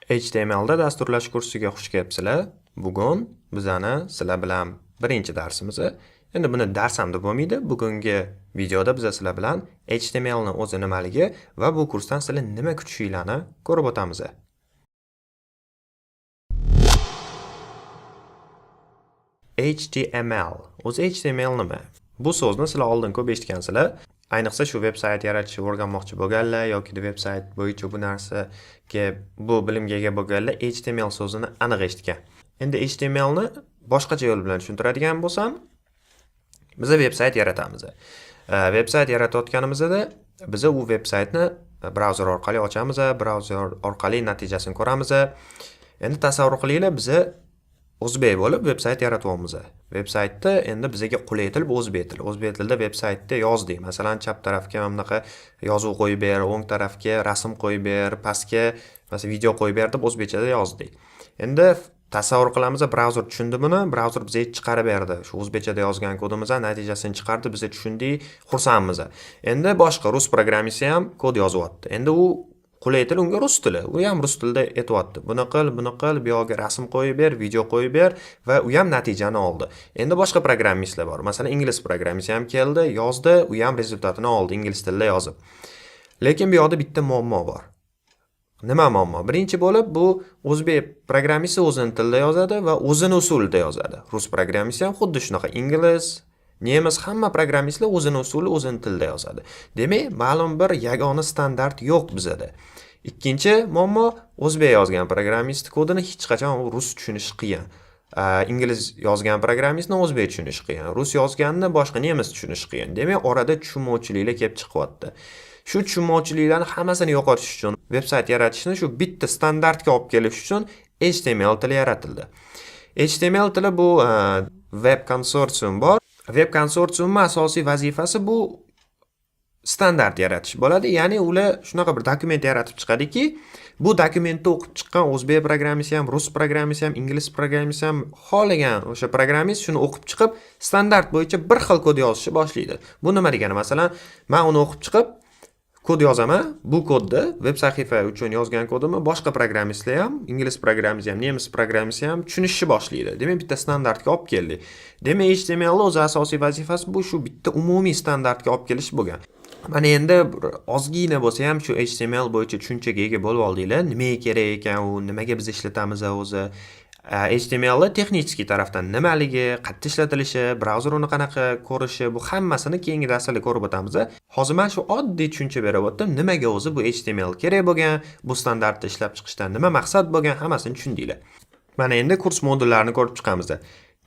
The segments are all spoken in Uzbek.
HTML da dasturlash kursiga xush kelibsizlar. Bugun bizani sizlar bilan birinchi darsimiz. Endi buni dars ham deb bo'lmaydi. Bugungi videoda biz sizlar bilan HTML ni o'zi nimaligi va bu kursdan sizlar nima kutishinglarni ko'rib o'tamiz. HTML. O'zi HTML nima? Bu so'zni sizlar oldin ko'p eshitgansizlar. Ayniqsa shu veb-sayt yaratishni o'rganmoqchi bo'lganlar yoki veb-sayt bo'yicha bu narsaga bu bilimga ega bo'lganlar HTML so'zini aniq eshitgan. Endi HTML ni boshqacha yo'l bilan tushuntiradigan bo'lsam, biz veb-sayt yaratamiz. Veb-sayt yaratayotganimizda biz u veb-saytni brauzer orqali ochamiz, brauzer orqali natijasini ko'ramiz. Endi tasavvur qilinglar, biz o'zbek bo'lib veb-sayt yaratyapmiz. Veb-saytda endi bizga qulay til o'zbek tili. O'zbek tilida veb-saytda yozdik. Masalan, chap tarafga mana bunaqa yozuv qo'yib ber, o'ng tarafga rasm qo'yib ber, pastga masalan video qo'yib ber deb o'zbekchada yozdik. Endi tasavvur qilamiz, brauzer tushundi buni, brauzer bizga chiqarib berdi. Shu o'zbekchada yozgan kodimizdan natijasini chiqardi, biz tushundik, xursandmiz. Endi boshqa rus programmisti ham kod yozyapti. Endi u qulay til unga rus tili. U ham rus tilida aytayapti. Buni qil, bu yoqqa rasm qo'yib ber, video qo'yib ber va u ham natijani oldi. Endi boshqa programmistlar bor. Masalan, ingliz programmisti ham keldi, yozdi, u ham rezultatini oldi ingliz tilida yozib. Lekin bu yoqda bitta muammo bor. Nima muammo? Birinchi bo'lib, bu o'zbek programmisti o'zining tilida yozadi va o'zining usulida yozadi. Rus programmisti ham xuddi shunaqa ingliz, nemis hamma programmistlar o'zining usuli, o'zining tilida yozadi. Demak, ma'lum bir yagona standart yo'q bizda. Ikkinchi muammo, o'zbek yozgan programmist kodini hech qachon rus tushunish qiyin. Ingliz yozgan programmistni o'zbek tushunish qiyin. Rus yozganni boshqa nemis tushunish qiyin. Demak, orada tushunmovchiliklar kelib chiqyapti. Shu tushunmovchiliklarni hammasini yo'qotish uchun veb-sayt yaratishni shu bitta standartga olib kelish uchun HTML tili yaratildi. HTML tili bu web konsorsium bor. Web konsorsiumning asosiy vazifasi bu standart yaratish bo'ladi. Ya'ni ular shunaqa bir dokument yaratib chiqadiki, bu dokumentni o'qib chiqqan o'zbek programmisti ham, rus programmisti ham, ingliz programmisti ham xohlagan o'sha programmist shuni o'qib chiqib, standart bo'yicha bir xil kod yozishni boshlaydi. Bu nima degani? Masalan, men uni o'qib chiqib kod yozaman, bu kodni web sahifa uchun yozgan kodimni boshqa programmistlar ham, ingliz programmisti ham, nemis programmisti ham tushunishni boshlaydi. Demak, bitta standartga olib keldik. Demak, HTML o'z asosiy vazifasi bu shu bitta umumiy standartga olib kelish bo'lgan. Mana endi ozgina bo'lsa ham shu HTML bo'yicha tushunchaga ega bo'lib oldinglar. Nimaga kerak ekan u, nimaga biz ishlatamiz o'zi? HTML texnik tarafdan nimaligi, qayerda ishlatilishi, brauzer uni qanaqa ko'rishi, bu hammasini keyingi darslarda ko'rib o'tamiz. Hozir men shu oddiy tushuncha berib o'tdim. Nimaga o'zi bu HTML kerak bo'lgan, bu standartni ishlab chiqishdan nima maqsad bo'lgan, hammasini tushundinglar. Mana endi kurs modullarini ko'rib chiqamiz.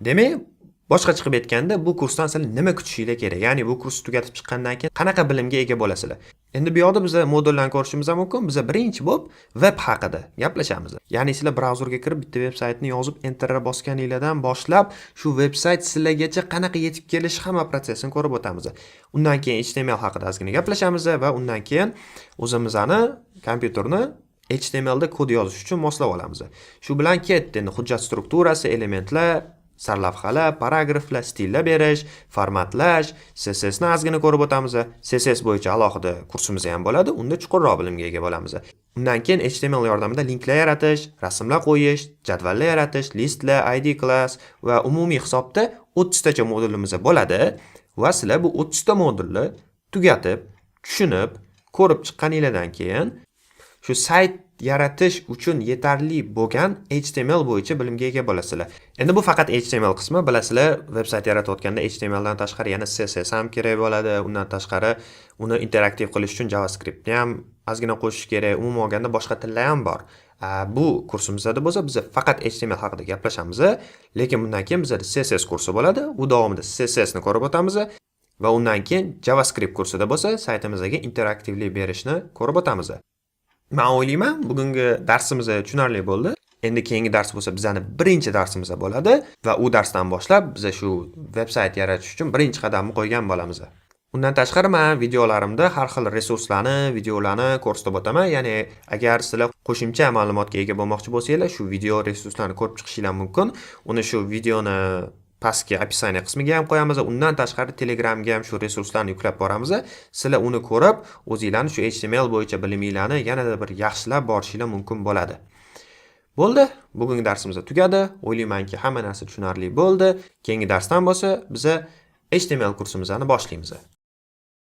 Demak, boshqa chiqib aytganda, bu kursdan sizlar nima kutishinglar kerak? Ya'ni bu kursni tugatib chiqqandan keyin qanaqa bilimga ega bo'lasizlar? Endi bu yoqda biz modullarni ko'rishimiz ham mumkin. Biz birinchi bo'lib web haqida gaplashamiz. Ya'ni sizlar brauzerga kirib bitta veb-saytni yozib enter bosganinglardan boshlab shu veb-sayt sizlargacha qanaqa yetib kelish hamma protsessini ko'rib o'tamiz. Undan keyin HTML haqida ozgina gaplashamiz va undan keyin o'zimizni kompyuterni HTML da kod yozish uchun moslab olamiz. Shu bilan ketdi. Endi hujjat strukturasi, elementlar, sarlavhalar, paragraflar, stillar berish, formatlash, CSS ni ozgina ko'rib o'tamiz. CSS bo'yicha alohida kursimiz ham bo'ladi. Unda chuqurroq bilimga ega bo'lamiz. Undan keyin HTML yordamida linklar yaratish, rasmlar qo'yish, jadvallar yaratish, listlar, ID class va umumiy hisobda 30 tacha modulimiz bo'ladi va sizlar bu 30 ta modulni tugatib, tushunib, ko'rib chiqqaninglardan keyin shu sayt yaratish uchun yetarli bo'lgan HTML bo'yicha bilimga ega bo'lasizlar. Endi bu faqat HTML qismi, bilasizlar, veb-sayt yaratayotganda HTML dan tashqari yana CSS ham kerak bo'ladi. Undan tashqari uni interaktiv qilish uchun JavaScriptni ham ozgina qo'shish kerak. Umuman olganda boshqa tillar ham bor. Bu kursimizda bo'lsa, biz faqat HTML haqida gaplashamiz, lekin bundan keyin bizda CSS kursi bo'ladi. U davomida CSS ni ko'rib o'tamiz va undan keyin JavaScript kursida bo'lsa, saytimizga interaktivlik berishni ko'rib o'tamiz. Men o'ylayman, bugungi darsimiz tushunarli bo'ldi. Endi keyingi dars bo'lsa, bizning birinchi darsimiz bo'ladi va u darsdan boshlab biz shu veb-sayt yaratish uchun birinchi qadamni qo'ygan bo'lamiz. Undan tashqari men videolarimda har xil resurslarni, videolarni ko'rsatib o'taman. Ya'ni agar sizlar qo'shimcha ma'lumotga ega bo'lmoqchi bo'lsanglar, shu video resurslarni ko'rib chiqishingiz mumkin. Uni shu videoni pastki opisiya qismiga ham qo'yamiz. Undan tashqari Telegramga ham shu resurslarni yuklab boramiz. Sizlar uni ko'rib, o'zingizlarni shu HTML bo'yicha biliminglarni yanada bir yaxshilab borishingiz mumkin bo'ladi. Bo'ldi, bugungi darsimiz tugadi. O'ylaymanki, hamma narsa tushunarli bo'ldi. Keyingi darsdan bo'lsa, biz HTML kursimizni boshlaymiz.